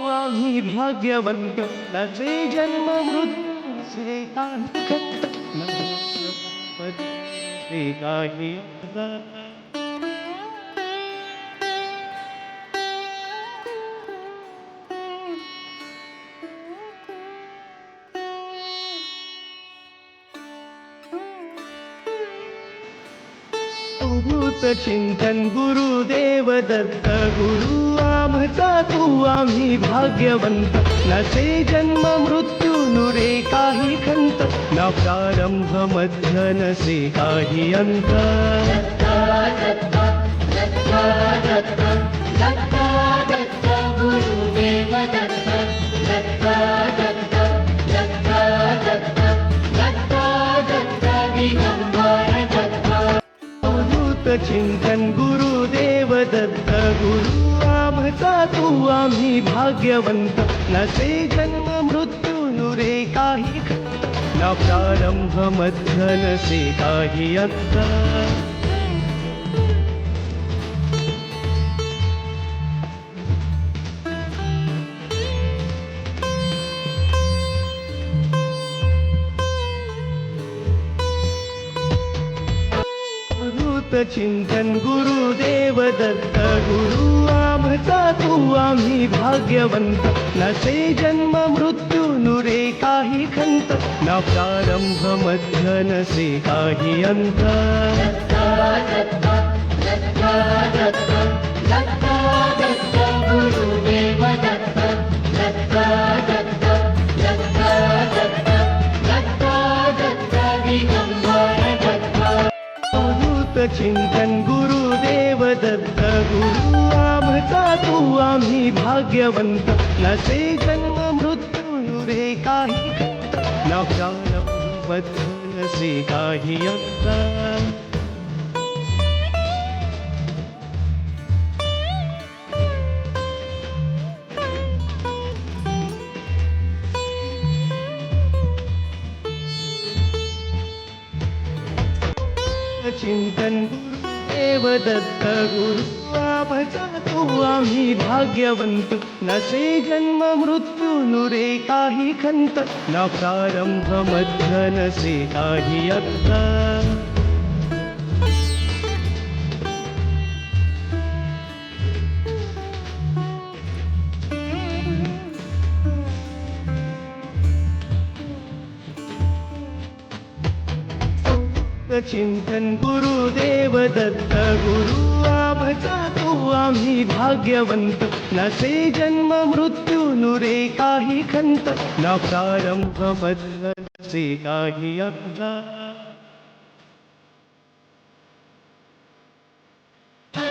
आम्ही भाग्यवंत नसे जन्म मृत्यूचे काही भूत चिंतन गुरुदेव दत्त गुरु आमचा तू आम्ही भाग्यवंत नसे जन्म मृत्यू नुरे काही खंत न प्रारंभ मध्य नसे काही अंत गुरुदेव दत्त चिंतन गुरुदेव दत्त गुरु आमचा तू आम्ही भाग्यवंत नसे जन्म मृत्यू नुरे काही खंत न प्रारंभ मध्य नसे काही अंत चिंतन गुरुदेव दत्त गुरु आमचा तू आम्ही भाग्यवंत नसे जन्म मृत्यू नुरे काही खंत न प्रारंभ मध्य नसे काही अंत गुरुदेव दत्त चिंतन गुरुदेव दत्त गुरु आमचा तू आम्ही भाग्यवंत नसे जन्म मृत्यू नुरे काही खंत न प्रारंभ मध्य नसे काही अंत चिंतन गुरुदेव दत्त गुरु आमचा तू आम्ही भाग्यवंत नसे जन्म मृत्यू नुरे काही खंत न प्रारंभ मध्य नसे काही अंत चिंतन गुरुदेव दत्त गुरु आमचा तू आम्ही भाग्यवंत नसे जन्म मृत्यू नुरे काही खंत न प्रारंभ मध्य नसे काही अंत